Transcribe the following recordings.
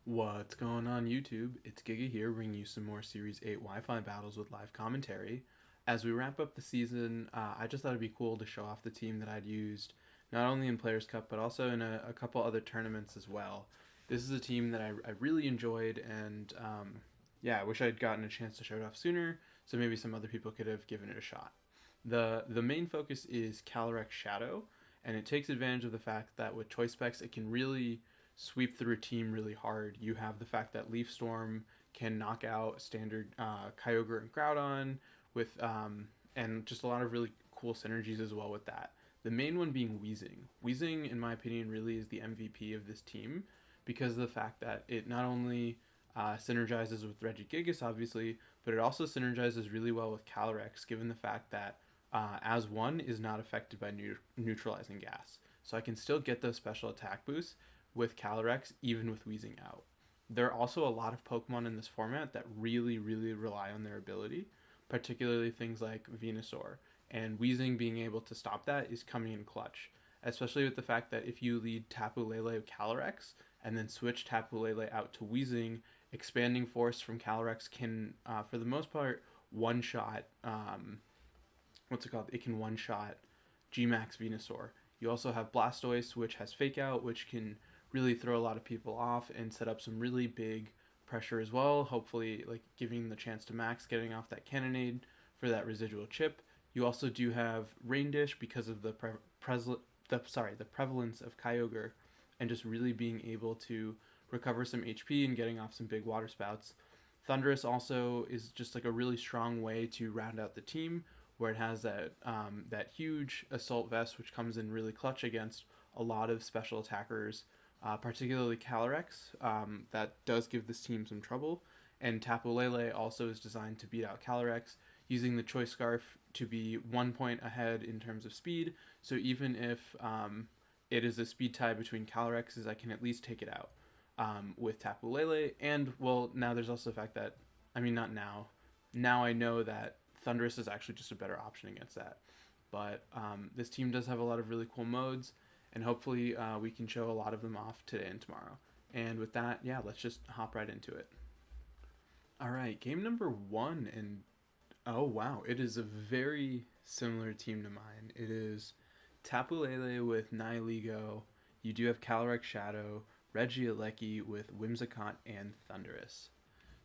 What's going on YouTube? It's Giga here bringing you some more Series 8 Wi-Fi battles with live commentary. As we wrap up the season, I just thought it'd be cool to show off the team that I'd used, not only in Players' Cup, but also in a couple other tournaments as well. This is a team that I really enjoyed, and yeah, I wish I'd gotten a chance to show it off sooner, so maybe some other people could have given it a shot. The main focus is Calyrex Shadow, and it takes advantage of the fact that with choice specs, it can really sweep through a team really hard. You have the fact that Leaf Storm can knock out standard Kyogre and Groudon with and just a lot of really cool synergies as well with that. The main one being Weezing. Weezing, in my opinion, really is the MVP of this team because of the fact that it not only synergizes with Regigigas, obviously, but it also synergizes really well with Calyrex, given the fact that as one is not affected by neutralizing gas. So I can still get those special attack boosts with Calyrex, even with Weezing out. There are also a lot of Pokemon in this format that really, really rely on their ability, particularly things like Venusaur. And Weezing being able to stop that is coming in clutch, especially with the fact that if you lead Tapu Lele with Calyrex and then switch Tapu Lele out to Weezing, expanding force from Calyrex can, for the most part, one shot. What's it called? It can one shot Gmax Venusaur. You also have Blastoise, which has Fake Out, which can really throw a lot of people off and set up some really big pressure as well. Hopefully, like giving the chance to Max getting off that Cannonade for that residual chip. You also do have Rain Dish because of the prevalence of Kyogre, and just really being able to recover some HP and getting off some big water spouts. Thundurus also is just like a really strong way to round out the team, where it has that huge assault vest, which comes in really clutch against a lot of special attackers, particularly Calyrex. That does give this team some trouble. And Tapu Lele also is designed to beat out Calyrex, using the Choice Scarf to be 1 point ahead in terms of speed. So even if it is a speed tie between Calyrexes, I can at least take it out with Tapu Lele. And, well, now there's also the fact that, I mean, not now. Now I know that Thundurus is actually just a better option against that. But this team does have a lot of really cool modes, and hopefully we can show a lot of them off today and tomorrow. And with that, yeah, let's just hop right into it. All right, game number one, and oh wow, it is a very similar team to mine. It is Tapu Lele with Nihilego. You do have Calyrex Shadow, Regieleki with Whimsicott and Thundurus.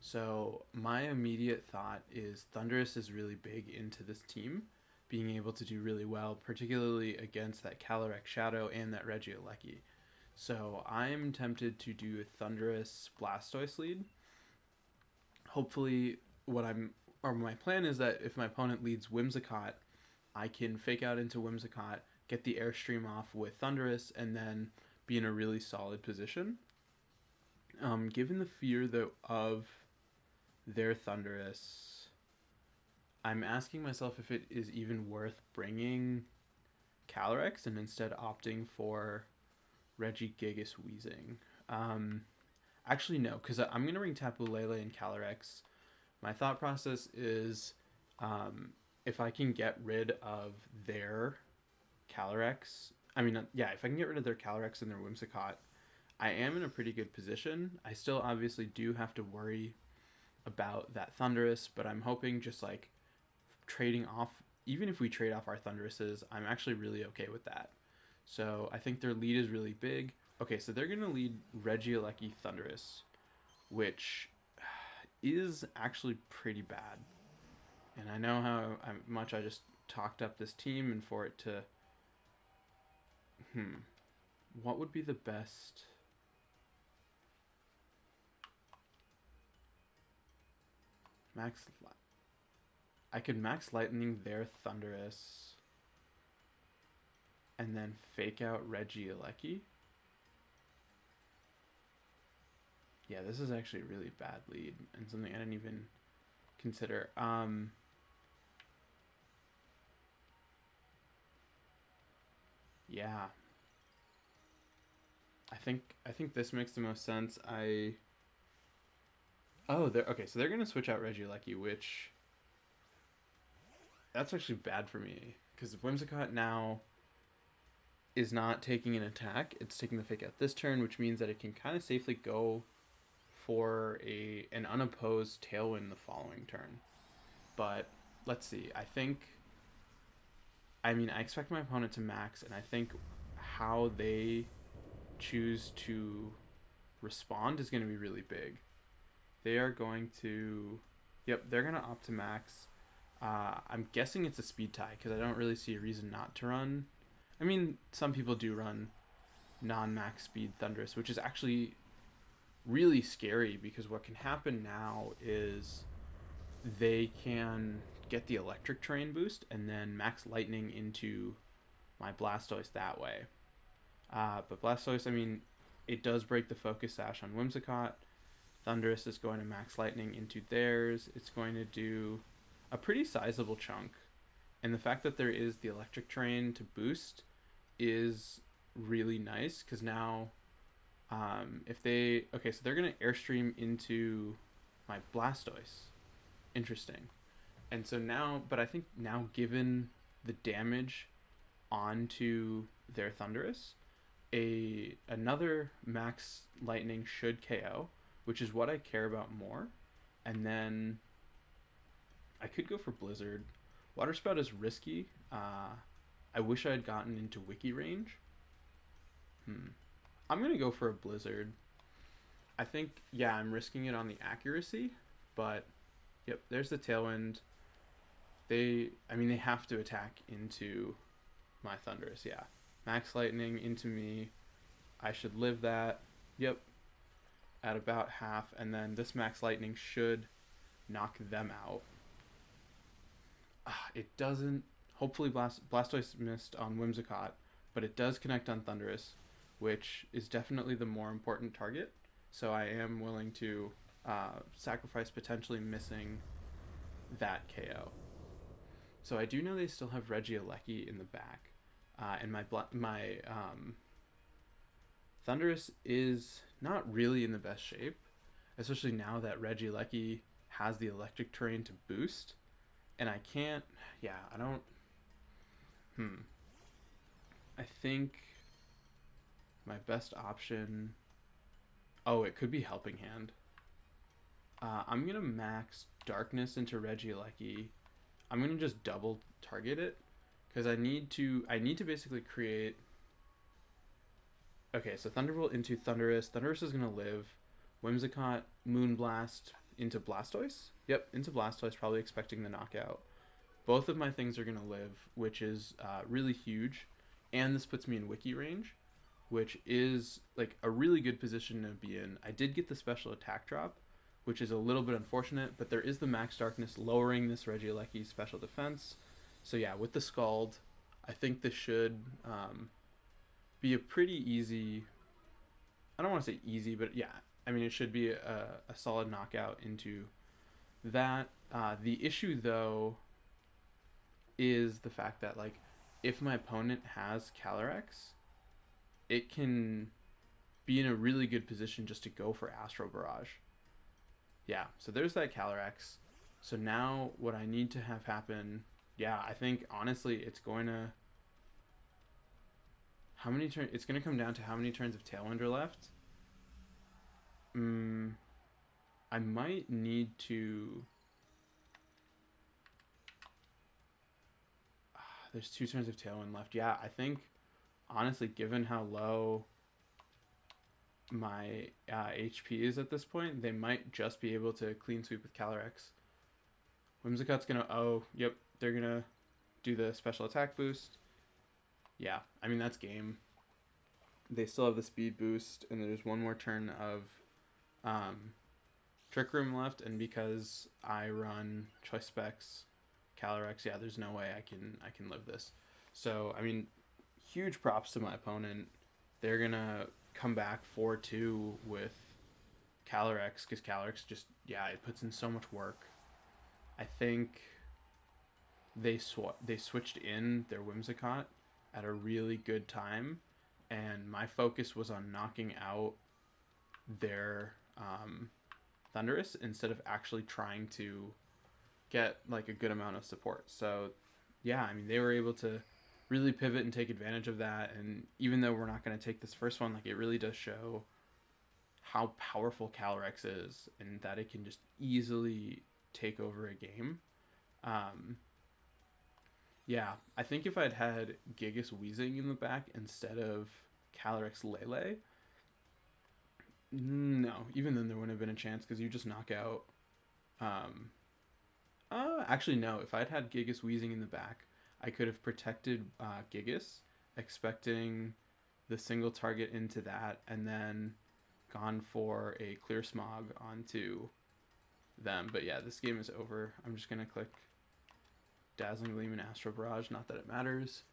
So my immediate thought is Thundurus is really big into this team, being able to do really well, particularly against that Calyrex Shadow and that Regieleki. So I'm tempted to do a Thundurus Blastoise lead. Hopefully, my plan is that if my opponent leads Whimsicott, I can fake out into Whimsicott, get the Airstream off with Thundurus, and then be in a really solid position. Given the fear of their Thundurus, I'm asking myself if it is even worth bringing Calyrex and instead opting for Regigigas Weezing. Actually, no, because I'm going to bring Tapu Lele and Calyrex. My thought process is if I can get rid of their Calyrex, if I can get rid of their Calyrex and their Whimsicott, I am in a pretty good position. I still obviously do have to worry about that Thundurus, but I'm hoping just like trading off, even if we trade off our Thunduruses, I'm actually really okay with that. So I think their lead is really big. Okay, so they're going to lead Regieleki Thundurus, which is actually pretty bad. And I know how much I just talked up this team, and for it to... What would be the best... I could Max Lightning their Thundurus and then fake out Regieleki. Yeah, this is actually a really bad lead and something I didn't even consider. Yeah. I think this makes the most sense. Okay, so they're gonna switch out Regieleki, which that's actually bad for me because Whimsicott now is not taking an attack. It's taking the fake out this turn, which means that it can kind of safely go for an unopposed tailwind the following turn. But let's see. I expect my opponent to max, and I think how they choose to respond is going to be really big. They are going to, yep, they're going to opt to max. I'm guessing it's a speed tie because I don't really see a reason not to run. I mean, some people do run non-max speed Thunderous, which is actually really scary because what can happen now is they can get the electric terrain boost and then max lightning into my Blastoise that way. But Blastoise, I mean, it does break the focus sash on Whimsicott. Thundurus is going to max lightning into theirs. It's going to do a pretty sizable chunk. And the fact that there is the electric terrain to boost is really nice because now if they... Okay, so they're going to Airstream into my Blastoise. Interesting. And so now... But I think now given the damage onto their Thundurus, another max lightning should KO, which is what I care about more. And then I could go for Blizzard. Water Spout is risky. I wish I had gotten into Wiki range. I'm going to go for a Blizzard. I think, yeah, I'm risking it on the accuracy, but yep, there's the Tailwind. They have to attack into my Thundurus, yeah. Max Lightning into me. I should live that. Yep. At about half, and then this Max Lightning should knock them out. It doesn't. Hopefully Blastoise missed on Whimsicott, but it does connect on Thundurus, which is definitely the more important target. So I am willing to sacrifice potentially missing that KO. So I do know they still have Regieleki in the back. And my Thundurus is not really in the best shape, especially now that Regieleki has the electric terrain to boost. And I can't, I don't, I think my best option, it could be Helping Hand. I'm going to max Darkness into Regieleki. I'm going to just double target it because I need to basically create. Okay, so Thunderbolt into Thundurus. Thundurus is going to live. Whimsicott, Moonblast into Blastoise. Yep, into Blastoise, probably expecting the knockout. Both of my things are going to live, which is really huge. And this puts me in Wiki range, which is like a really good position to be in. I did get the special attack drop, which is a little bit unfortunate, but there is the Max Darkness lowering this Regieleki's special defense. So yeah, with the Scald, I think this should be a pretty easy... I don't want to say easy, but yeah, I mean, it should be a solid knockout into that. The issue, though, is the fact that, like, if my opponent has Calyrex, it can be in a really good position just to go for Astro Barrage. Yeah, so there's that Calyrex. So now what I need to have happen... Yeah, I think, honestly, it's going to... It's going to come down to how many turns of Tailwind are left. I might need to... There's 2 turns of Tailwind left. Yeah, I think, honestly, given how low my HP is at this point, they might just be able to clean sweep with Calyrex. Whimsicott's going to... yep, they're going to do the special attack boost. Yeah, I mean, that's game. They still have the speed boost, and there's one more turn of Trick Room left, and because I run Choice Specs, Calyrex, yeah, there's no way I can live this. So, I mean, huge props to my opponent. They're going to come back 4-2 with Calyrex, because Calyrex just, it puts in so much work. I think they switched in their Whimsicott at a really good time, and my focus was on knocking out their Thundurus instead of actually trying to get like a good amount of support. So yeah, I mean, they were able to really pivot and take advantage of that, and even though we're not going to take this first one, like, it really does show how powerful Calyrex is and that it can just easily take over a game. Um, yeah, I think if I'd had Gigas Weezing in the back instead of Calyrex Lele, no, even then there wouldn't have been a chance because you just knock out. Um, Actually, no. If I'd had Gigas Weezing in the back, I could have protected Gigas, expecting the single target into that, and then gone for a clear smog onto them. But yeah, this game is over. I'm just gonna click Dazzling Gleam and Astral Barrage. Not that it matters,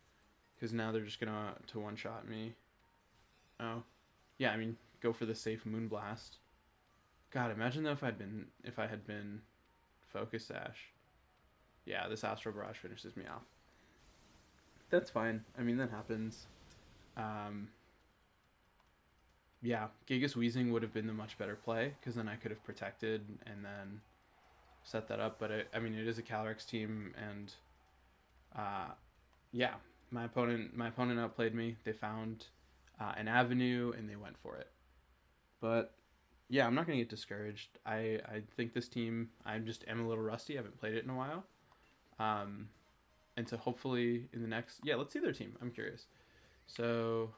because now they're just gonna to one shot me. Oh, yeah. I mean, go for the safe Moonblast. God, imagine though if I had been Focus Sash. Yeah, this Astral Barrage finishes me off. That's fine. I mean, that happens. Um, yeah, Gigas Weezing would have been the much better play because then I could have protected and then set that up. But I mean, it is a Calyrex team, and yeah, my opponent outplayed me. They found an avenue and they went for it. But yeah, I'm not gonna get discouraged. I think this team, I just am a little rusty. I haven't played it in a while. And so hopefully in the next, yeah, let's see their team. I'm curious. So,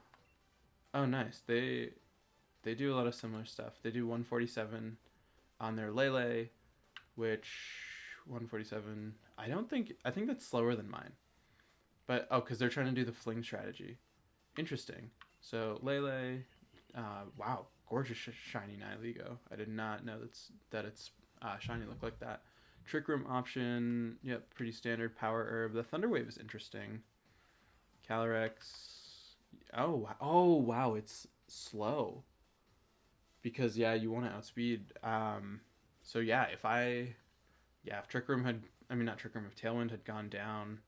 oh nice. They do a lot of similar stuff. They do 147 on their Lele, which 147. I think that's slower than mine. But oh, because they're trying to do the fling strategy. Interesting. So Lele, wow, gorgeous shiny Nihilego. I did not know that it's shiny look like that. Trick Room option, yep, pretty standard. Power Herb. The Thunder Wave is interesting. Calyrex. Oh wow, it's slow. Because yeah, you want to outspeed. So yeah, if Trick Room had, I mean not Trick Room, if Tailwind had gone down,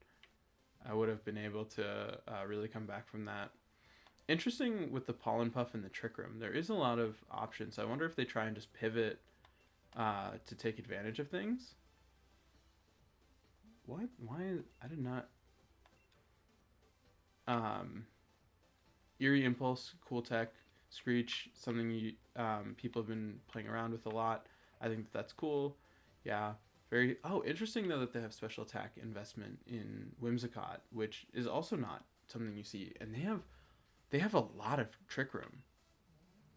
I would have been able to really come back from that. Interesting with the Pollen Puff and the Trick Room. There is a lot of options. I wonder if they try and just pivot to take advantage of things. What? Why? I did not. Eerie Impulse, cool tech. Screech, something people have been playing around with a lot. I think that's cool. Yeah. Very. Oh, interesting though that they have special attack investment in Whimsicott, which is also not something you see. And they have a lot of Trick Room,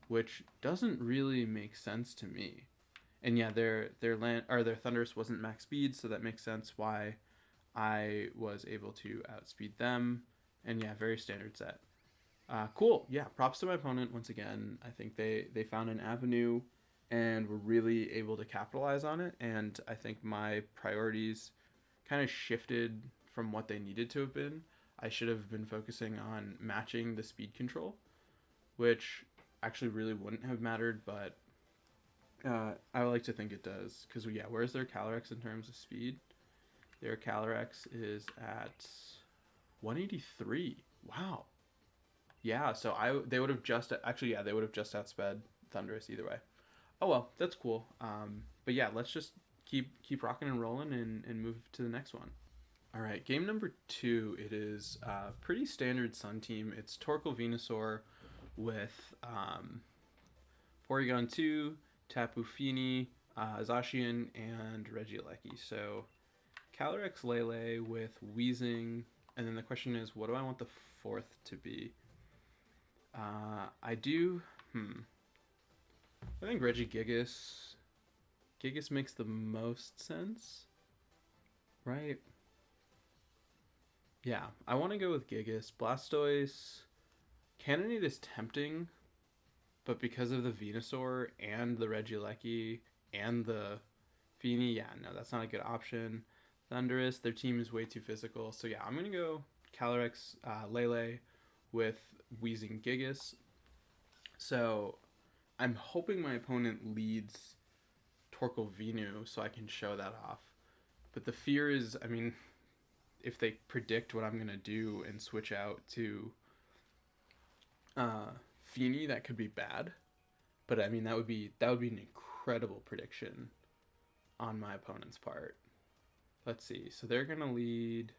which doesn't really make sense to me. And yeah, their Thunderous wasn't max speed, so that makes sense why I was able to outspeed them. And yeah, very standard set. Cool. Yeah, props to my opponent once again. I think they found an avenue and were really able to capitalize on it. And I think my priorities kind of shifted from what they needed to have been. I should have been focusing on matching the speed control, which actually really wouldn't have mattered, but I like to think it does. Because, yeah, where's their Calyrex in terms of speed? Their Calyrex is at 183. Wow. Yeah, so they would have just outsped Thunderous either way. Oh well, that's cool. But yeah, let's just keep rocking and rolling and move to the next one. All right, game number 2. It is pretty standard Sun team. It's Torkoal Venusaur with Porygon 2, Tapu Fini, Zacian, and Regieleki. So Calyrex Lele with Weezing, and then the question is, what do I want the 4th to be? I do. I think Regigigas. Gigas makes the most sense, right? Yeah, I want to go with Gigas. Blastoise. Cannonade is tempting, but because of the Venusaur and the Regieleki and the Fini, yeah, no, that's not a good option. Thunderous, their team is way too physical. So yeah, I'm going to go Calyrex Lele with Weezing Gigas. So I'm hoping my opponent leads Torkoal Venu so I can show that off. But the fear is, I mean, if they predict what I'm going to do and switch out to Fini, that could be bad. But I mean, that would be an incredible prediction on my opponent's part. Let's see. So they're going to lead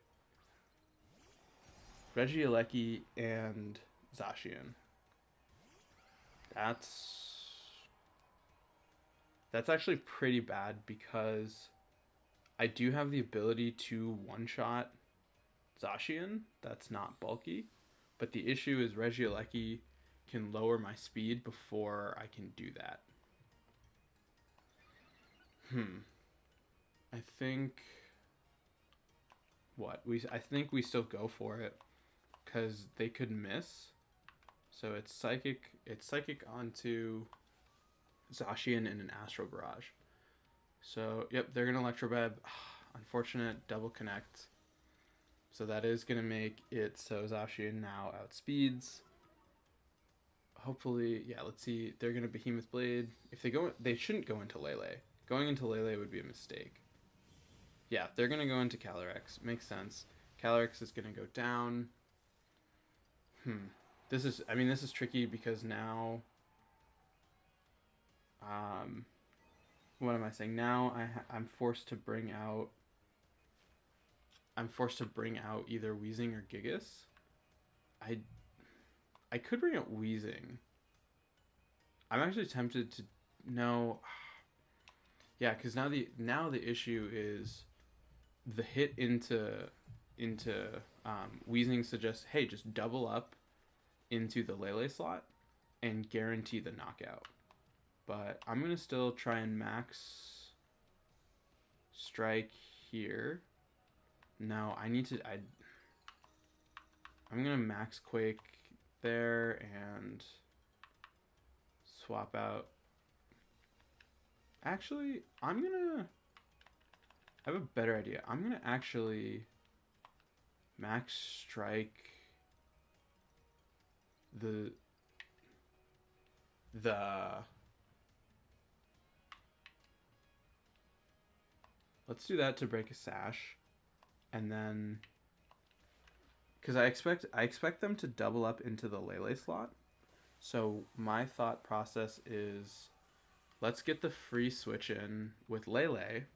Regieleki and Zacian. That's That's actually pretty bad because I do have the ability to one-shot Zacian. That's not bulky. But the issue is Regieleki can lower my speed before I can do that. I think I think we still go for it because they could miss. So it's psychic onto Zacian in an Astral Barrage. So yep, they're gonna Electrobeb. Unfortunate double connect. So that is gonna make it so Zacian now outspeeds. Hopefully, yeah. Let's see. They're gonna Behemoth Blade. If they go, they shouldn't go into Lele. Going into Lele would be a mistake. Yeah, they're gonna go into Calyrex. Makes sense. Calyrex is gonna go down. This is tricky because now, what am I saying? Now I'm forced to bring out. I'm forced to bring out either Weezing or Gigas. I could bring out Weezing. I'm actually tempted to no. Yeah, because now the issue is the hit into Weezing suggests, hey, just double up into the Lele slot and guarantee the knockout. But I'm gonna still try and max strike here. No, I'm gonna max Quake there and swap out. Actually, I have a better idea. I'm gonna actually max strike the let's do that to break a sash, and then because I expect them to double up into the Lele slot. So my thought process is let's get the free switch in with Lele,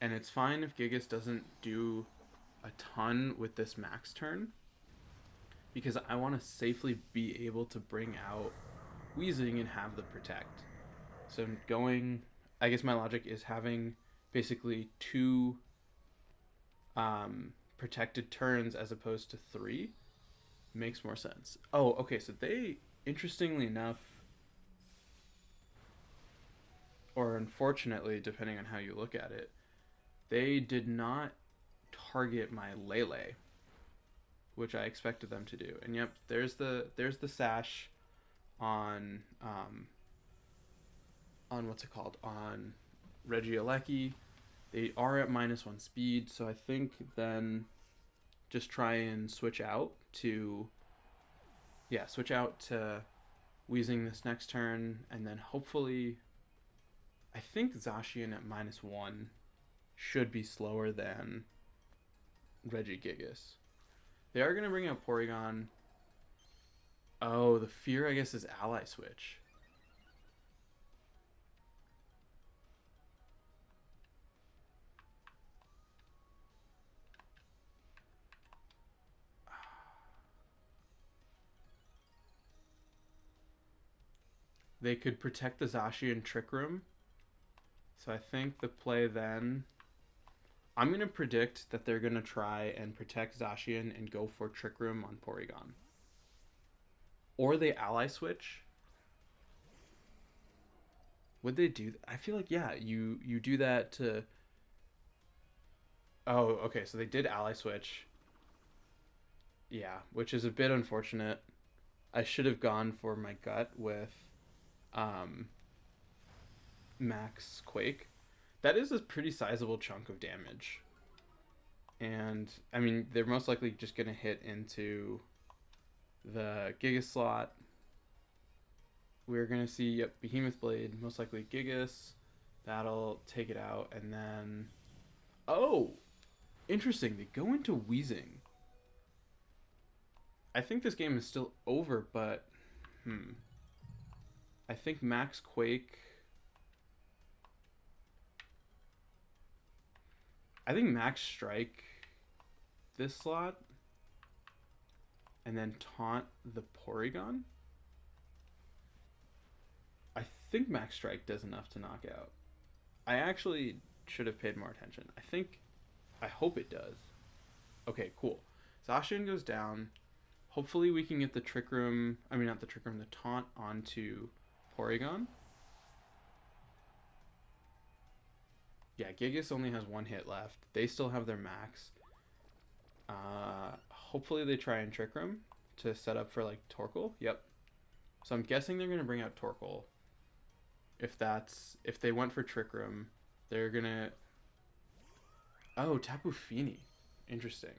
and it's fine if Gigas doesn't do a ton with this max turn, because I want to safely be able to bring out Weezing and have the protect. So I guess my logic is having basically 2 protected turns as opposed to 3 makes more sense. Oh, okay, so they, interestingly enough, or unfortunately, depending on how you look at it, they did not target my Lele, which I expected them to do. And yep, there's the sash on what's it called? On Regieleki. They are at -1 speed, so I think then just try and switch out to Weezing this next turn, and then hopefully I think Zacian at -1 should be slower than Regigigas. They are going to bring out Porygon. Oh, the fear, I guess, is Ally Switch. They could protect the Zacian Trick Room. So I think the play then, I'm going to predict that they're going to try and protect Zacian and go for Trick Room on Porygon. Or they Ally Switch. Would they do that? I feel like, yeah, you do that to... Oh, okay, so they did Ally Switch. Yeah, which is a bit unfortunate. I should have gone for my gut with Max Quake. That is a pretty sizable chunk of damage. And, I mean, they're most likely just going to hit into the Gigas slot. We're going to see, yep, Behemoth Blade, most likely Gigas. That'll take it out, and then... Oh! Interesting, they go into Weezing. I think this game is still over, but... I think Max Quake... I think Max Strike this slot and then taunt the Porygon. I think Max Strike does enough to knock out. I actually should have paid more attention. I hope it does. Okay, cool. Zacian goes down. Hopefully we can get the Trick Room, not the Trick Room, the Taunt onto Porygon. Yeah, Gigas only has one hit left. They still have their max. Hopefully they try and Trick Room to set up for, like, Torkoal. Yep. So I'm guessing they're going to bring out Torkoal. If they went for Trick Room, they're going to... Oh, Tapu Fini. Interesting.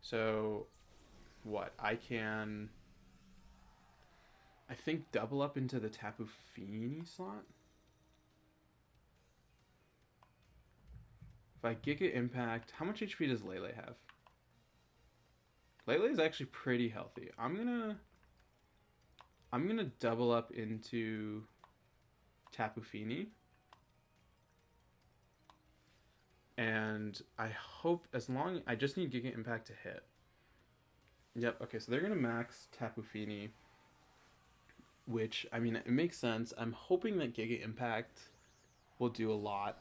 So, what? I think double up into the Tapu Fini slot? If I Giga Impact, how much HP does Lele have? Lele is actually pretty healthy. I'm gonna double up into Tapu Fini. And I hope I just need Giga Impact to hit. Yep, okay, so they're gonna max Tapu Fini, which, it makes sense. I'm hoping that Giga Impact will do a lot.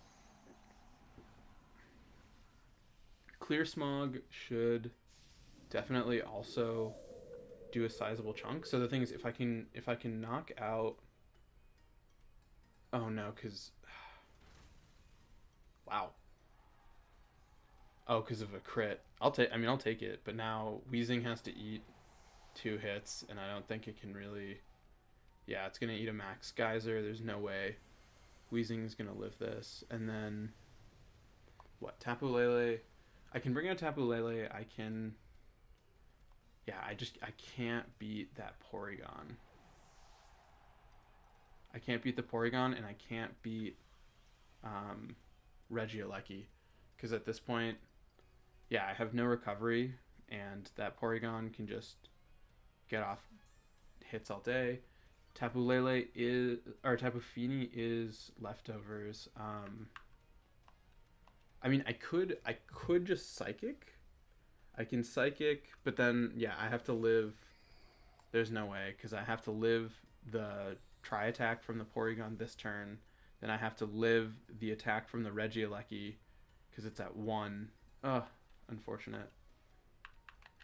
Clear Smog should definitely also do a sizable chunk. So the thing is, if I can knock out... Oh no, because... Wow. Oh, because of a crit. I'll take it, but now Weezing has to eat 2 hits, and I don't think it can really... Yeah, it's going to eat a Max Geyser. There's no way Weezing's going to live this. And then... What? Tapu Lele... I can bring out Tapu Lele. I can... Yeah, I can't beat that Porygon. I can't beat the Porygon, and I can't beat Regieleki. Because at this point, yeah, I have no recovery, and that Porygon can just get off hits all day. Tapu Fini is leftovers. I could just Psychic. I can Psychic, but then, yeah, I have to live... There's no way, because I have to live the Tri-Attack from the Porygon this turn. Then I have to live the attack from the Regieleki, because it's at 1. Ugh, unfortunate.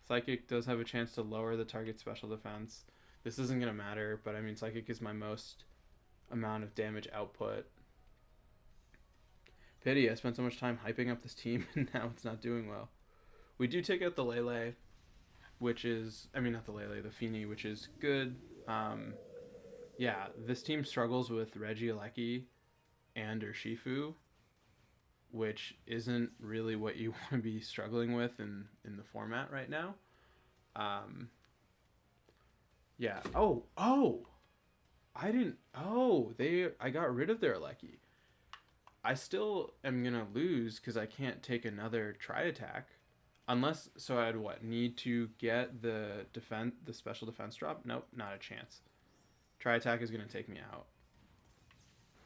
Psychic does have a chance to lower the target special defense. This isn't going to matter, but Psychic is my most amount of damage output. Pity, I spent so much time hyping up this team, and now it's not doing well. We do take out the Lele, which is... not the Lele, the Fini, which is good. Yeah, this team struggles with Regieleki and Urshifu, which isn't really what you want to be struggling with in the format right now. Yeah. I got rid of their Lecky. I still am going to lose because I can't take another Tri-Attack. Unless, so I'd need to get the special defense drop? Nope, not a chance. Tri-Attack is going to take me out.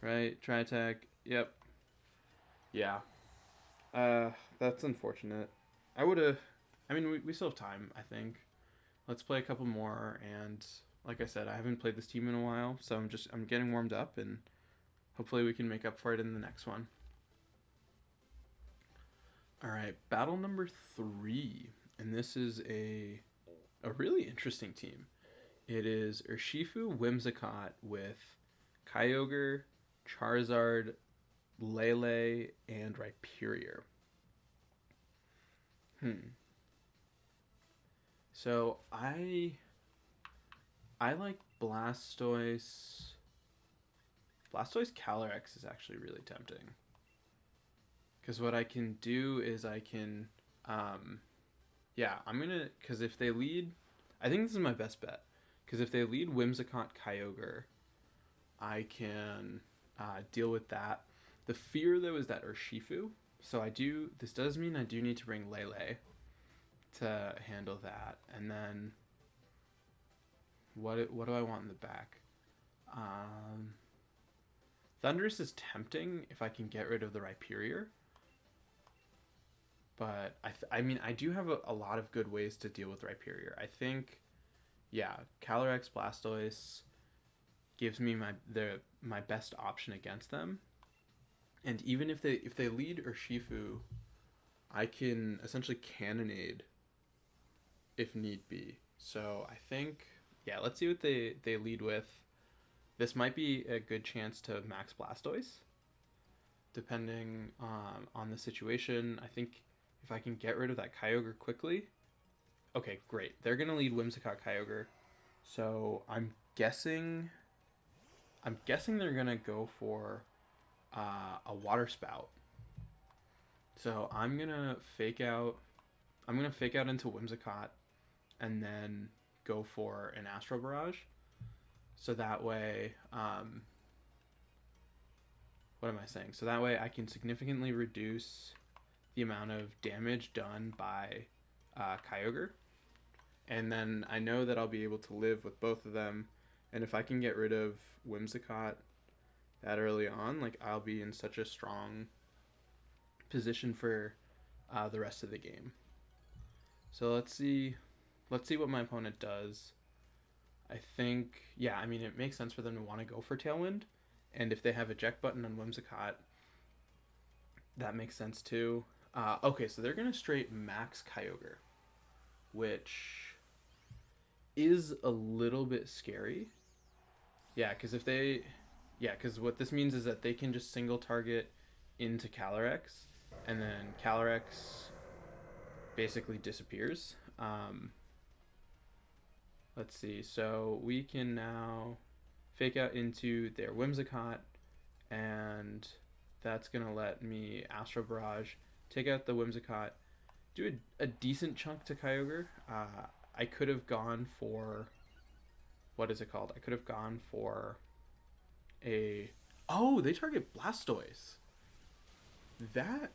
Right, Tri-Attack, yep. Yeah. That's unfortunate. We still have time, I think. Let's play a couple more, and like I said, I haven't played this team in a while, so I'm getting warmed up, and hopefully we can make up for it in the next one. Alright, battle number 3, and this is a really interesting team. It is Urshifu Whimsicott with Kyogre, Charizard, Lele, and Rhyperior. So I like Blastoise. Blastoise Calyrex is actually really tempting. Because what I can do is I can, because if they lead, I think this is my best bet. Because if they lead Whimsicott Kyogre, I can deal with that. The fear, though, is that Urshifu. So this does mean I do need to bring Lele to handle that. And then, what do I want in the back? Thundurus is tempting if I can get rid of the Rhyperior. But, I do have a lot of good ways to deal with Rhyperior. I think, yeah, Calyrex, Blastoise, gives me my best option against them. And even if they lead Urshifu, I can essentially cannonade if need be. So I think, yeah, let's see what they lead with. This might be a good chance to max Blastoise, depending on the situation. I think if I can get rid of that Kyogre quickly. Okay, great. They're going to lead Whimsicott Kyogre. So I'm guessing they're going to go for a Water Spout. So I'm going to fake out into Whimsicott and then go for an Astro Barrage. So that way, what am I saying? So that way I can significantly reduce the amount of damage done by Kyogre. And then I know that I'll be able to live with both of them. And if I can get rid of Whimsicott that early on, like, I'll be in such a strong position for the rest of the game. So let's see what my opponent does. I think, yeah, I mean, it makes sense for them to want to go for Tailwind. And if they have eject button on Whimsicott, that makes sense too. Okay, so they're going to straight max Kyogre, which is a little bit scary. Yeah, because what this means is that they can just single target into Calyrex, and then Calyrex basically disappears. Let's see. So we can now fake out into their Whimsicott, and that's going to let me Astro Barrage, take out the Whimsicott, do a decent chunk to Kyogre. I could have gone for... What is it called? I could have gone for a... Oh, they target Blastoise. That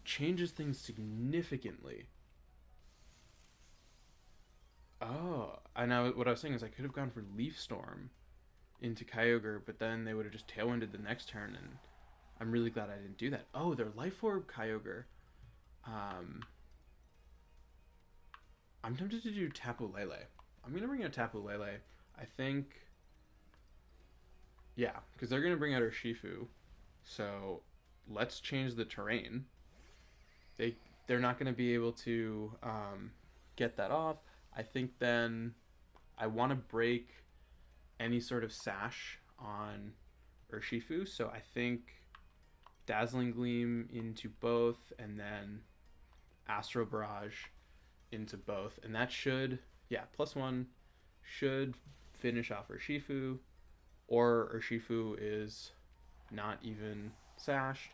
changes things significantly. Oh, I know what I was saying is I could have gone for Leaf Storm into Kyogre, but then they would have just Tailwinded the next turn, and I'm really glad I didn't do that. Oh, they're Life Orb Kyogre. I'm tempted to do Tapu Lele. I'm going to bring out Tapu Lele. I think... Yeah, because they're going to bring out Urshifu. So let's change the terrain. They're not going to be able to get that off. I think then I want to break any sort of sash on Urshifu. So I think Dazzling Gleam into both, and then Astro Barrage into both. And that should, yeah, +1 should finish off Urshifu. Or Urshifu is not even sashed.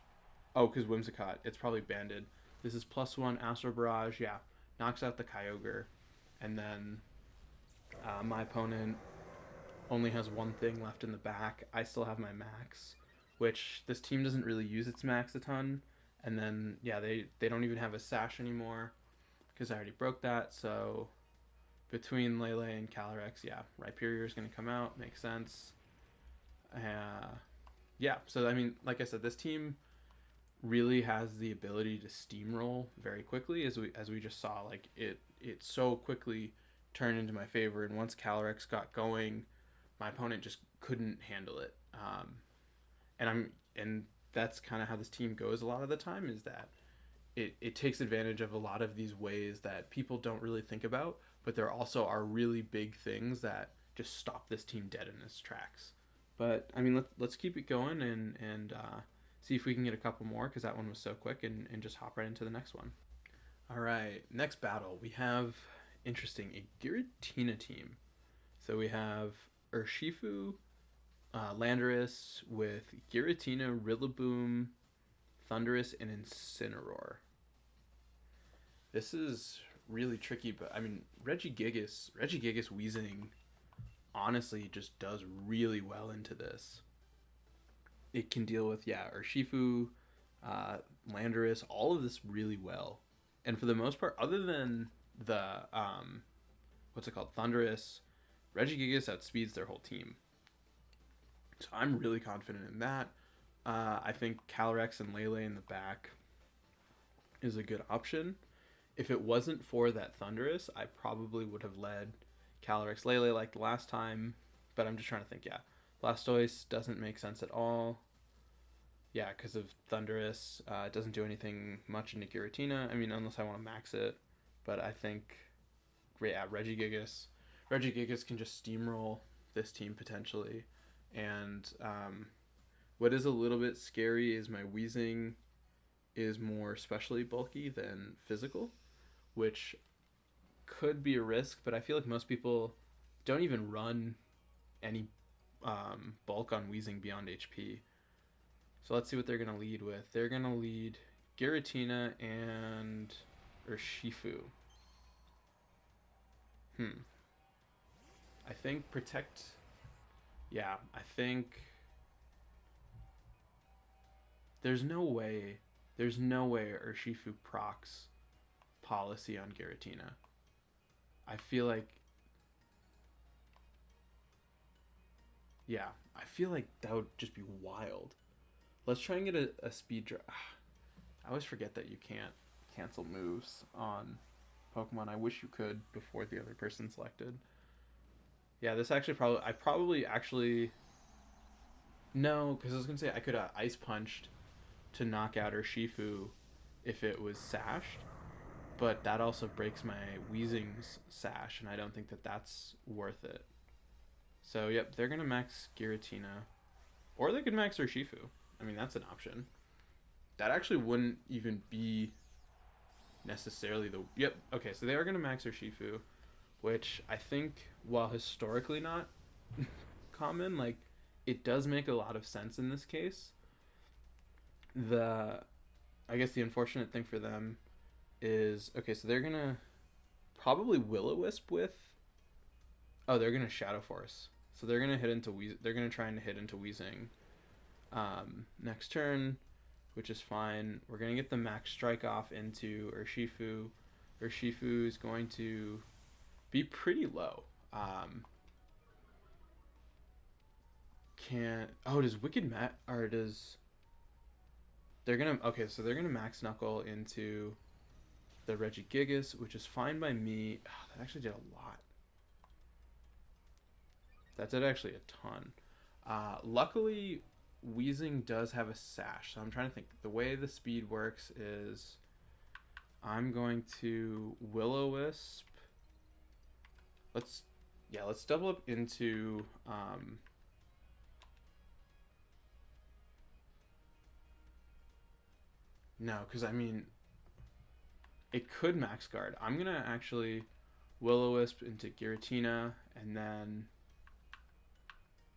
Oh, because Whimsicott, it's probably banded. This is +1 Astro Barrage, yeah, knocks out the Kyogre. And then my opponent only has one thing left in the back. I still have my max, which this team doesn't really use its max a ton. And then, yeah, they don't even have a sash anymore because I already broke that. So between Lele and Calyrex, yeah, Rhyperior is going to come out. Makes sense. Yeah, so I mean, like I said, this team really has the ability to steamroll very quickly, as we just saw. Like it so quickly turned into my favor, and once Calyrex got going, my opponent just couldn't handle it. And that's kind of how this team goes a lot of the time, is that it takes advantage of a lot of these ways that people don't really think about, but there also are really big things that just stop this team dead in its tracks. But I mean, let's keep it going and see if we can get a couple more, because that one was so quick, and just hop right into the next one. All right, next battle we have, interesting, a Giratina team. So we have Urshifu, Landorus with Giratina, Rillaboom, Thundurus, and Incineroar. This is really tricky, but I mean, Regigigas Weezing honestly just does really well into this. It can deal with, yeah, Urshifu, Landorus, all of this really well. And for the most part, other than the, Thundurus, Regigigas outspeeds their whole team. So I'm really confident in that. I think Calyrex and Lele in the back is a good option. If it wasn't for that Thundurus, I probably would have led Calyrex Lele like the last time. But I'm just trying to think, yeah. Blastoise doesn't make sense at all. Yeah, because of Thunderous. It doesn't do anything much into Giratina. I mean, unless I want to max it. But I think, yeah, Regigigas. Regigigas can just steamroll this team potentially. And what is a little bit scary is my Weezing is more specially bulky than physical, which could be a risk, but I feel like most people don't even run any bulk on Weezing beyond HP. So let's see what they're going to lead with. They're going to lead Giratina and Urshifu. I think Protect... Yeah, I think... There's no way Urshifu procs Policy on Giratina. I feel like... Yeah, I feel like that would just be wild. Let's try and get a speed drop. I always forget that you can't cancel moves on Pokemon. I wish you could before the other person selected. Yeah, this actually probably actually... No, because I was going to say I could have Ice Punched to knock out Urshifu if it was sashed. But that also breaks my Weezing's sash, and I don't think that that's worth it. So, yep, they're going to max Giratina. Or they could max Urshifu. I mean, that's an option. That actually wouldn't even be necessarily the... Yep, okay, so they are going to max Urshifu, which I think, while historically not common, like, it does make a lot of sense in this case. I guess the unfortunate thing for them is... Okay, so they're going to probably Will-O-Wisp with... Oh, they're going to Shadow Force. So they're going to hit into they're going to try and hit into Weezing next turn, which is fine. We're going to get the Max Strike off into Urshifu. Urshifu is going to be pretty low. Does Wicked or does... They're going to... Okay, so they're going to Max Knuckle into the Regigigas, which is fine by me. That actually did a lot. That did actually a ton. Luckily, Weezing does have a sash, so I'm trying to think. The way the speed works is I'm going to Will-O-Wisp. Let's double up into no, because I mean it could max guard. I'm gonna actually Will-O-Wisp into Giratina and then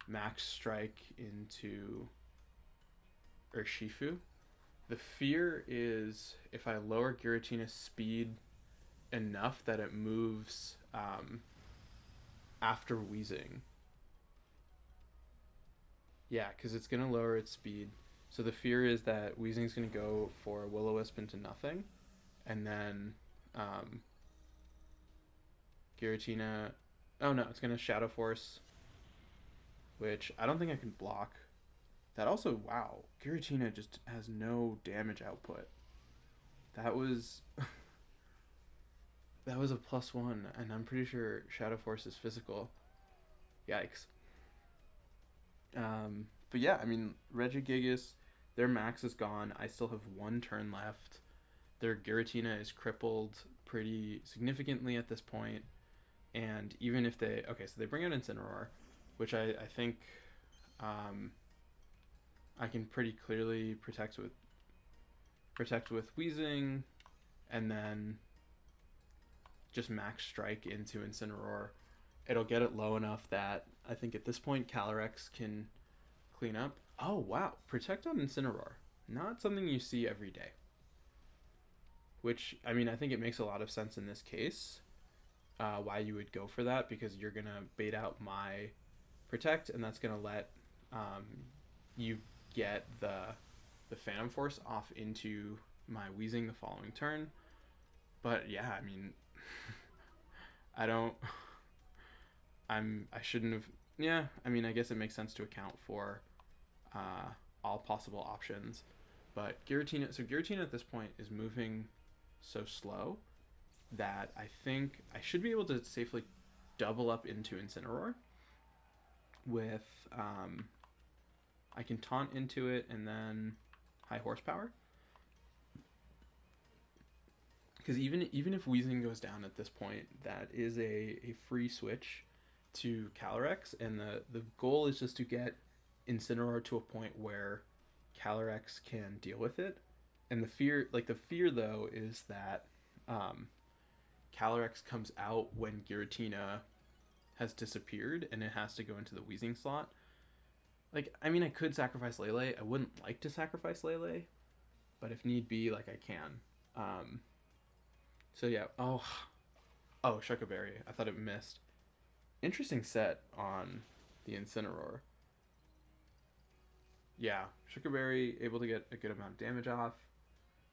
Max Strike into Urshifu. The fear is if I lower Giratina's speed enough that it moves after Weezing. Yeah, because it's going to lower its speed. So the fear is that Weezing's going to go for Will-O-Wisp into nothing. And then Giratina... Oh no, it's going to Shadow Force, which I don't think I can block. That also, wow, Giratina just has no damage output. That was that was a +1, and I'm pretty sure Shadow Force is physical. Yikes. But yeah, I mean, Regigigas, their max is gone. I still have one turn left. Their Giratina is crippled pretty significantly at this point. And even if they... Okay, so they bring out Incineroar, which I think I can pretty clearly protect with Weezing, and then just Max Strike into Incineroar. It'll get it low enough that I think at this point Calyrex can clean up. Oh wow, Protect on Incineroar. Not something you see every day. Which, I mean, I think it makes a lot of sense in this case. Why you would go for that, because you're going to bait out my Protect, and that's going to let you get the Phantom Force off into my Weezing the following turn. But yeah, I mean, I shouldn't have... Yeah, I mean, I guess it makes sense to account for all possible options. But Giratina at this point is moving so slow that I think I should be able to safely double up into Incineroar, with I can taunt into it and then high horsepower. Because even if Weezing goes down at this point, that is a free switch to Calyrex, and the goal is just to get Incineroar to a point where Calyrex can deal with it. And the fear though is that Calyrex comes out when Giratina has disappeared and it has to go into the Weezing slot. Like, I mean, I could sacrifice Lele. I wouldn't like to sacrifice Lele, but if need be, like, I can. So yeah. Oh, Shucker Berry. I thought it missed. Interesting set on the Incineroar. Yeah, Shucker Berry able to get a good amount of damage off,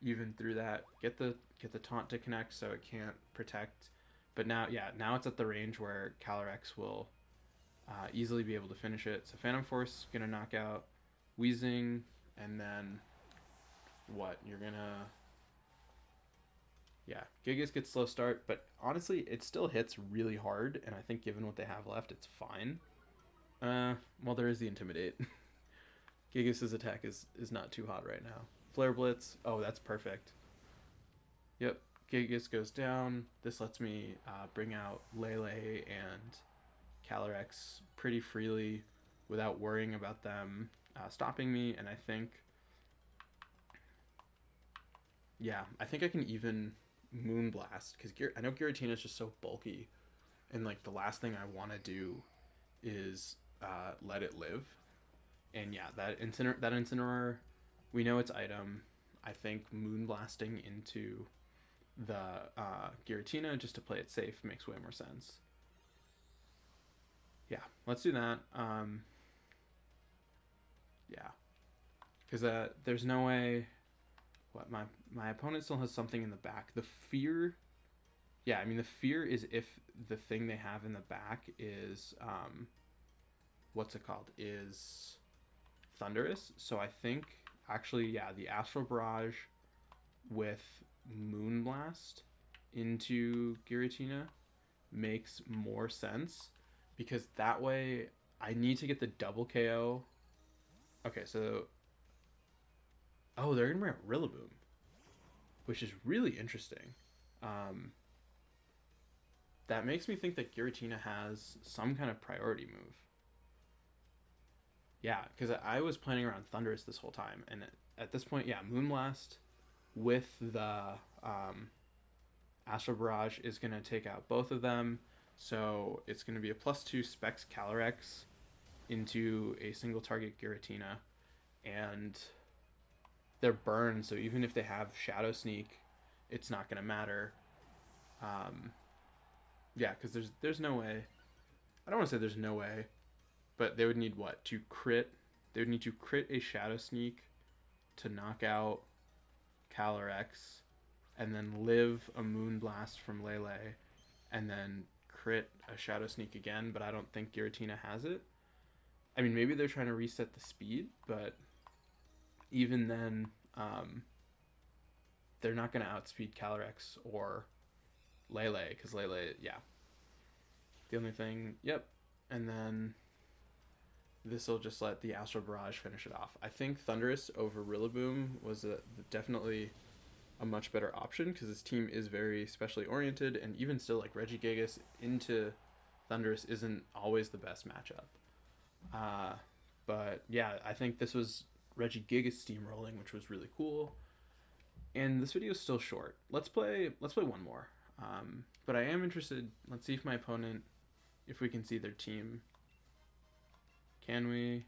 even through that. Get the taunt to connect so it can't protect. But now it's at the range where Calyrex will easily be able to finish it. So Phantom Force gonna knock out Weezing, and then what? You're gonna Gigas gets slow start, but honestly, it still hits really hard, and I think given what they have left, it's fine. Well, there is the Intimidate. Gigas' attack is not too hot right now. Flare Blitz, oh, that's perfect. Yep, Gigas goes down. This lets me bring out Lele and Calyrex pretty freely without worrying about them stopping me, and I think I can even Moonblast, because I know Giratina is just so bulky, and like the last thing I want to do is let it live. And yeah, that Incineroar, we know its item. I think Moonblasting into the Giratina just to play it safe makes way more sense. Yeah, let's do that. Yeah, because there's no way. What, my opponent still has something in the back. The fear, the fear is if the thing they have in the back is what's it called? Is Thunderous. So I think actually, the Astral Barrage with Moonblast into Giratina makes more sense, because that way I need to get the double KO. Okay, so they're gonna bring out Rillaboom, which is really interesting. That makes me think that Giratina has some kind of priority move. Yeah, because I was planning around Thunderous this whole time, and at this point, Moonblast with the Astral Barrage is gonna take out both of them. So it's gonna be a +2 Specs Calyrex into a single target Giratina, and they're burned, so even if they have Shadow Sneak, it's not gonna matter. Because there's no way. I don't want to say there's no way, but they would need what to crit? They would need to crit a Shadow Sneak to knock out Calyrex, and then live a Moonblast from Lele, and then crit a Shadow Sneak again. But I don't think Giratina has it. I mean, maybe they're trying to reset the speed, but even then, they're not going to outspeed Calyrex or Lele, because Lele, the only thing, and then this will just let the Astral Barrage finish it off. I think Thunderous over Rillaboom was definitely a much better option, because this team is very specially oriented, and even still, like, Regigigas into Thunderous isn't always the best matchup. But I think this was Regigigas steamrolling, which was really cool. And this video is still short. Let's play one more. But I am interested. Let's see if my opponent, if we can see their team. Can we?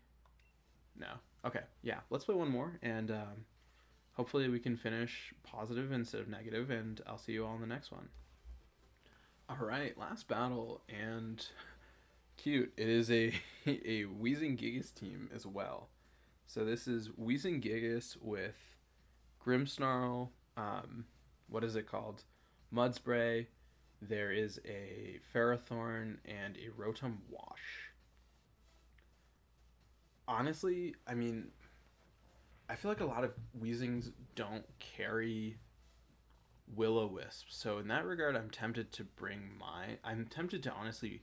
No. Okay. Yeah. Let's play one more, and hopefully we can finish positive instead of negative. And I'll see you all in the next one. All right. Last battle, and cute. It is a Weezing Gigas team as well. So this is Weezing Gigas with Grimmsnarl, what is it called? Mudspray. There is a Ferrothorn and a Rotom Wash. Honestly, I mean, I feel like a lot of Weezings don't carry Will-O-Wisp. So in that regard, I'm tempted to honestly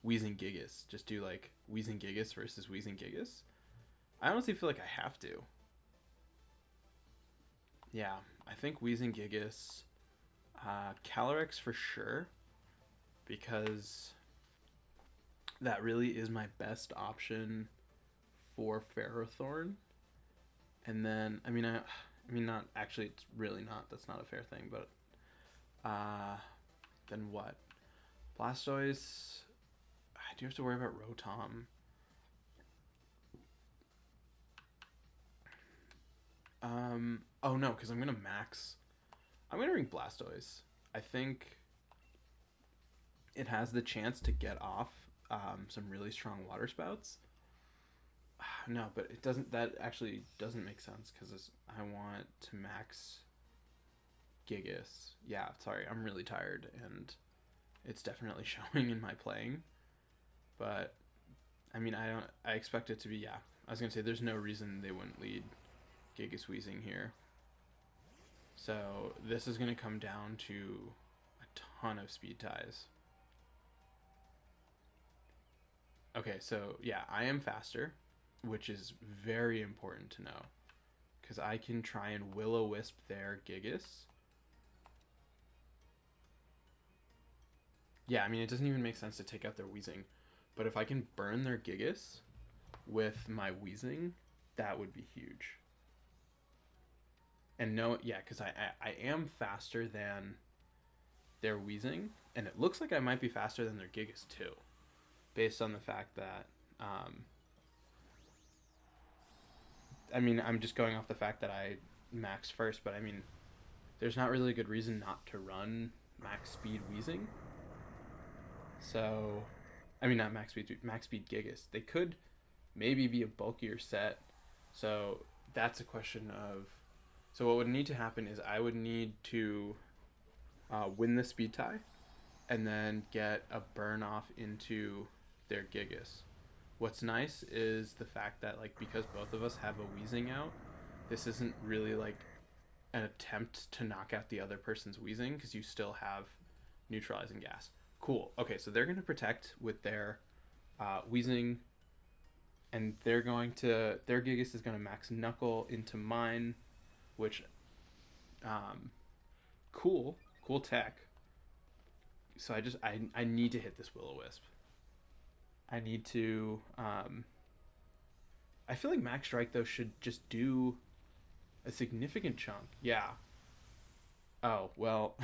Wheezing Gigas. Just do like Wheezing Gigas versus Wheezing Gigas. I honestly feel like I have to. Yeah, I think Wheezing Gigas. Calyrex for sure. Because that really is my best option for Ferrothorn. And then, I mean, not actually. It's really not. That's not a fair thing. But then what? Blastoise. I do have to worry about Rotom. Oh no, because I'm gonna max. I'm gonna ring Blastoise. I think it has the chance to get off some really strong water spouts. No, but it doesn't. That actually doesn't make sense because I want to max Gigas. Yeah, sorry, I'm really tired and it's definitely showing in my playing. But I mean, I expect it to be. Yeah, I was gonna say there's no reason they wouldn't lead Gigas Weezing here. So this is gonna come down to a ton of speed ties. Okay, so yeah, I am faster, which is very important to know because I can try and Will-O-Wisp their Gigas. Yeah, I mean, it doesn't even make sense to take out their Weezing, but if I can burn their Gigas with my Weezing, that would be huge. And no, yeah, because I am faster than their Weezing, and it looks like I might be faster than their Gigas too, based on the fact that, I mean, I'm just going off the fact that I maxed first, but I mean, there's not really a good reason not to run max speed Weezing. So, I mean, not max speed Gigas. They could maybe be a bulkier set. So that's a question of. So what would need to happen is I would need to win the speed tie, and then get a burn off into their Gigas. What's nice is the fact that like because both of us have a Weezing out, this isn't really like an attempt to knock out the other person's Weezing because you still have neutralizing gas. Cool. Okay, so they're going to protect with their Weezing, and they're going to their Gigas is going to max Knuckle into mine, which cool tech. So I need to hit this Will-O-Wisp. I need to I feel like Max Strike though should just do a significant chunk. Yeah. Oh, well.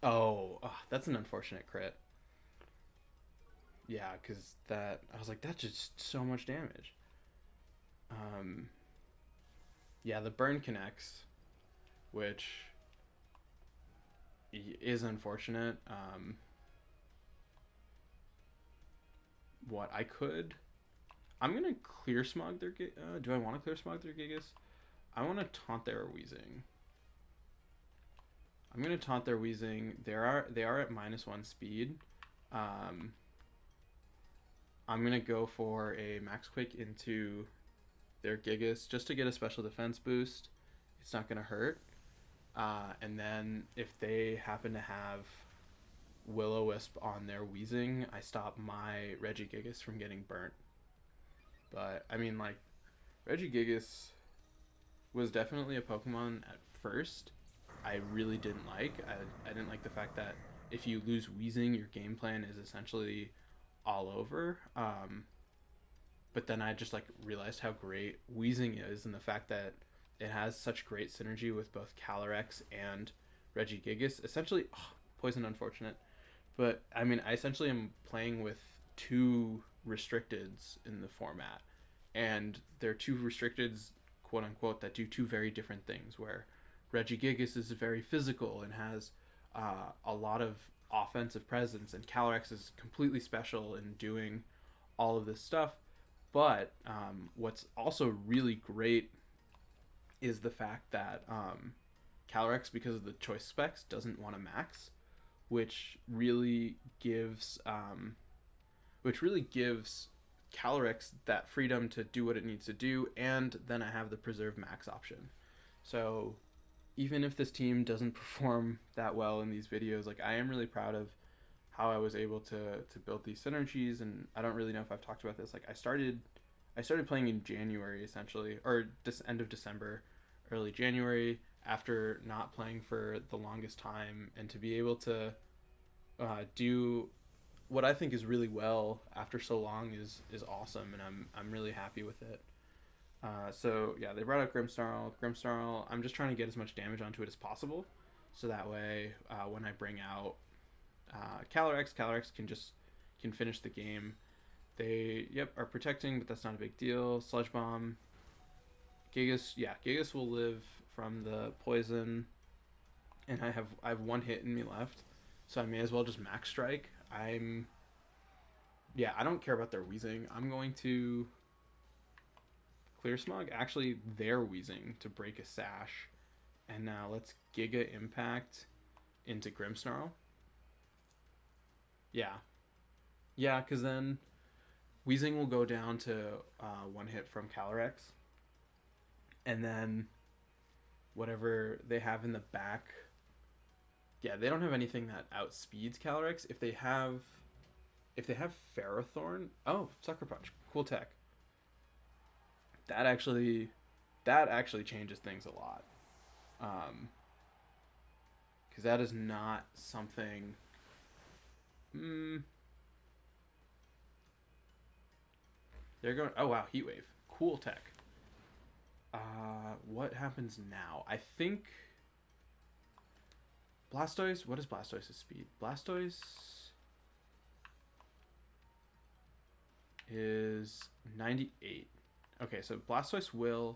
Oh, that's an unfortunate crit. Yeah, because that I was like, that's just so much damage. Yeah, the burn connects, which is unfortunate. What I could, I'm gonna clear smog their. Do I want to clear smog their Gigas? I want to taunt their Weezing. I'm gonna taunt their Weezing. They are at -1 speed. I'm gonna go for a Max Quake into their Gigas just to get a special defense boost. It's not gonna hurt. And then if they happen to have Will-O-Wisp on their Weezing, I stop my Regigigas from getting burnt. But I mean, like, Regigigas was definitely a Pokemon at first I really didn't like. I didn't like the fact that if you lose Weezing, your game plan is essentially all over. But then I just like realized how great Weezing is, and the fact that it has such great synergy with both Calyrex and Regigigas. Essentially, poison unfortunate. But I mean, I essentially am playing with two restricteds in the format, and they're two restricteds, quote unquote, that do two very different things. Where Regigigas is very physical and has a lot of offensive presence, and Calyrex is completely special in doing all of this stuff. But what's also really great is the fact that Calyrex, because of the choice specs, doesn't want to max, which really gives Calyrex that freedom to do what it needs to do, and then I have the preserve max option. So even if this team doesn't perform that well in these videos, like, I am really proud of how I was able to build these synergies. And I don't really know if I've talked about this. Like I started playing in January essentially, or end of December, early January, after not playing for the longest time, and to be able to do what I think is really well after so long is awesome, and I'm really happy with it. So yeah, they brought out Grimmsnarl. Grimmsnarl, I'm just trying to get as much damage onto it as possible, so that way when I bring out Calyrex can finish the game. They are protecting, but that's not a big deal. Sludge Bomb, Gigas will live from the poison, and I have one hit in me left, so I may as well just max strike. I don't care about their wheezing. I'm going to Clear Smog. Actually, they're wheezing to break a sash, and now let's Giga Impact into Grimmsnarl. Yeah, because then wheezing will go down to one hit from Calyrex, and then whatever they have in the back. Yeah, they don't have anything that outspeeds Calyrex. If they have Ferrothorn, oh, Sucker Punch, cool tech. That actually changes things a lot. Because that is not something. They're going. Oh wow, Heat Wave, cool tech. What happens now? I think Blastoise. What is Blastoise's speed? Blastoise is 98. Okay, so Blastoise will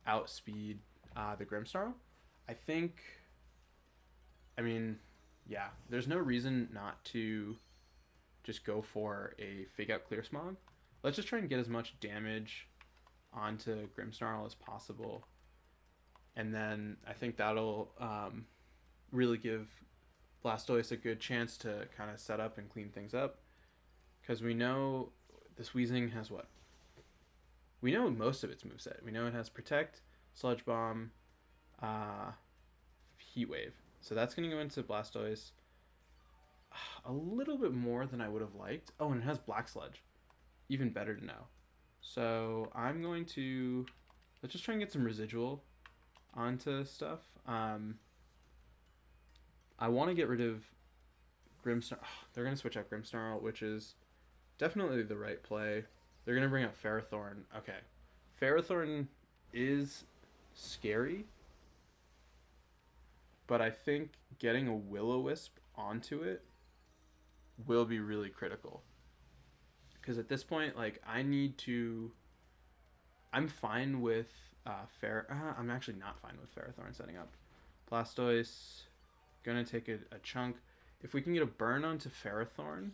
outspeed the Grimmsnarl. I think. I mean, yeah. There's no reason not to just go for a Fake Out Clear Smog. Let's just try and get as much damage onto Grimmsnarl as possible, and then I think that'll really give Blastoise a good chance to kind of set up and clean things up, because we know this Weezing has what? We know most of its moveset. We know it has Protect, Sludge Bomb, Heat Wave. So that's going to go into Blastoise a little bit more than I would have liked. Oh, and it has Black Sludge. Even better to know. So I'm going to... Let's just try and get some residual onto stuff. I want to get rid of Grimmsnarl. Oh, they're going to switch out Grimmsnarl, which is definitely the right play. They're going to bring out Ferrothorn. Okay. Ferrothorn is scary, but I think getting a Will-O-Wisp onto it will be really critical. Because at this point, like, I'm fine with I'm actually not fine with Ferrothorn setting up. Blastoise, gonna take a chunk. If we can get a burn onto Ferrothorn,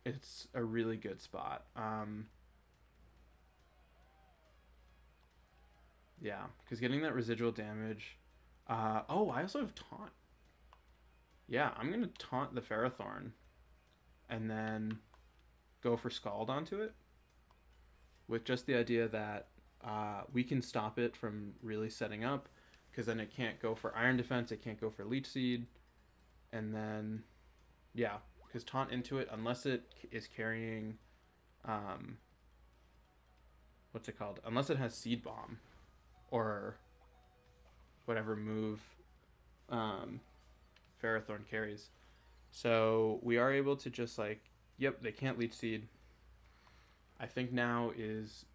it's a really good spot. Yeah, because getting that residual damage. Oh, I also have Taunt. Yeah, I'm gonna taunt the Ferrothorn, and then go for Scald onto it, with just the idea that we can stop it from really setting up, because then it can't go for Iron Defense, it can't go for Leech Seed, and then, yeah, because Taunt into it, unless it is carrying, what's it called? Unless it has Seed Bomb, or whatever move Ferrothorn carries. So we are able to just they can't Leech Seed. I think now is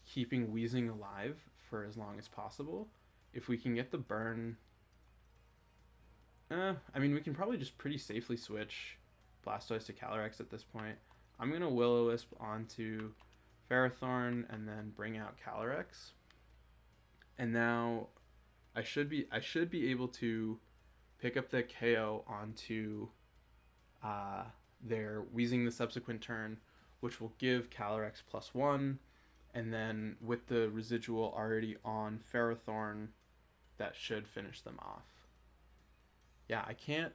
keeping Weezing alive for as long as possible. If we can get the burn, we can probably just pretty safely switch Blastoise to Calyrex at this point. I'm gonna Will-O-Wisp onto Ferrothorn and then bring out Calyrex. And now I should be able to pick up the KO onto their Weezing the subsequent turn, which will give Calyrex +1, and then with the residual already on Ferrothorn, that should finish them off. Yeah, I can't...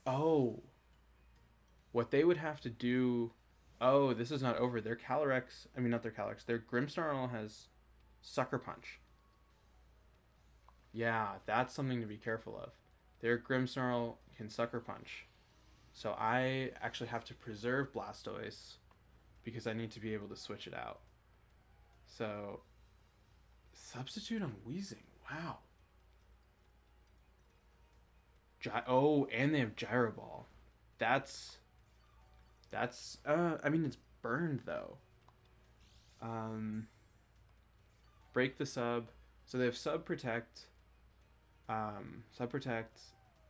Oh! What they would have to do... Oh, this is not over. Their Calyrex... not their Calyrex. Their Grimmsnarl has Sucker Punch. Yeah, that's something to be careful of. Their Grimmsnarl can Sucker Punch. So I actually have to preserve Blastoise because I need to be able to switch it out. So substitute on Weezing. Wow. Oh, and they have Gyro Ball. That's I mean it's burned though. Um break the sub. So they have Sub Protect,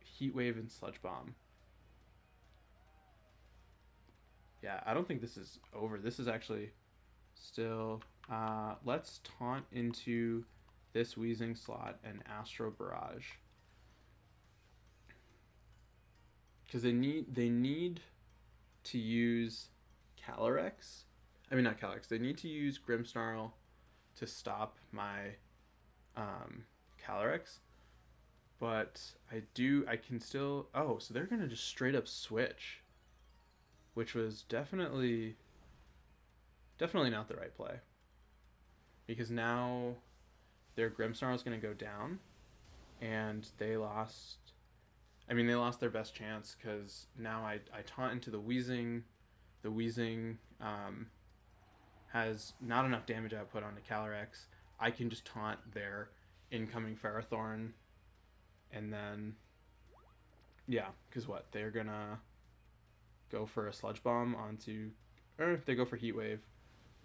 Heat Wave and Sludge Bomb. Yeah, I don't think this is over. This is actually still let's taunt into this Weezing slot and Astro Barrage. Because they need to use Calyrex. I mean not Calyrex. They need to use Grimmsnarl to stop my Calyrex. But I can still. Oh, so they're gonna just straight up switch, which was definitely not the right play because now their Grimmsnarl is gonna go down, and they lost. I mean, they lost their best chance because now I taunt into the Weezing. The Weezing has not enough damage output onto Calyrex. I can just taunt their incoming Ferrothorn, and then yeah, because what they're gonna go for a Sludge Bomb onto, or they go for Heat Wave,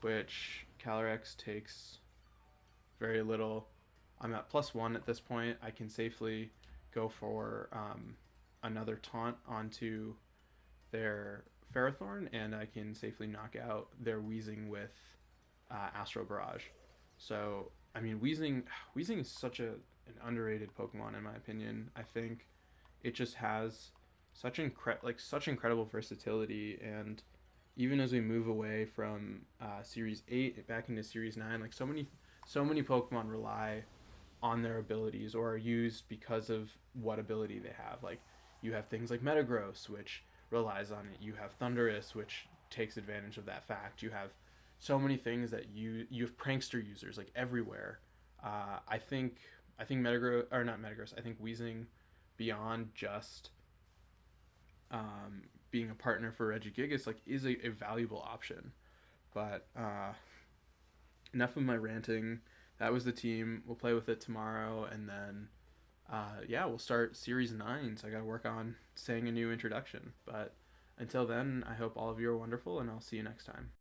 which Calyrex takes very little. I'm at +1 at this point. I can safely go for another taunt onto their Ferrothorn, and I can safely knock out their Weezing with Astro Barrage. So I mean, Weezing is such an underrated Pokemon in my opinion. I think it just has such incredible versatility, and even as we move away from Series 8 back into Series 9, like so many Pokemon rely on their abilities or are used because of what ability they have. Like you have things like Metagross, which relies on it. You have Thundurus, which takes advantage of that fact. You have so many things that you have prankster users like everywhere. I think Metagross, or not Metagross. I think Weezing, beyond just being a partner for Regigigas, like is a valuable option. But enough of my ranting. That was the team. We'll play with it tomorrow, and then yeah, we'll start Series 9. So I got to work on saying a new introduction. But until then, I hope all of you are wonderful, and I'll see you next time.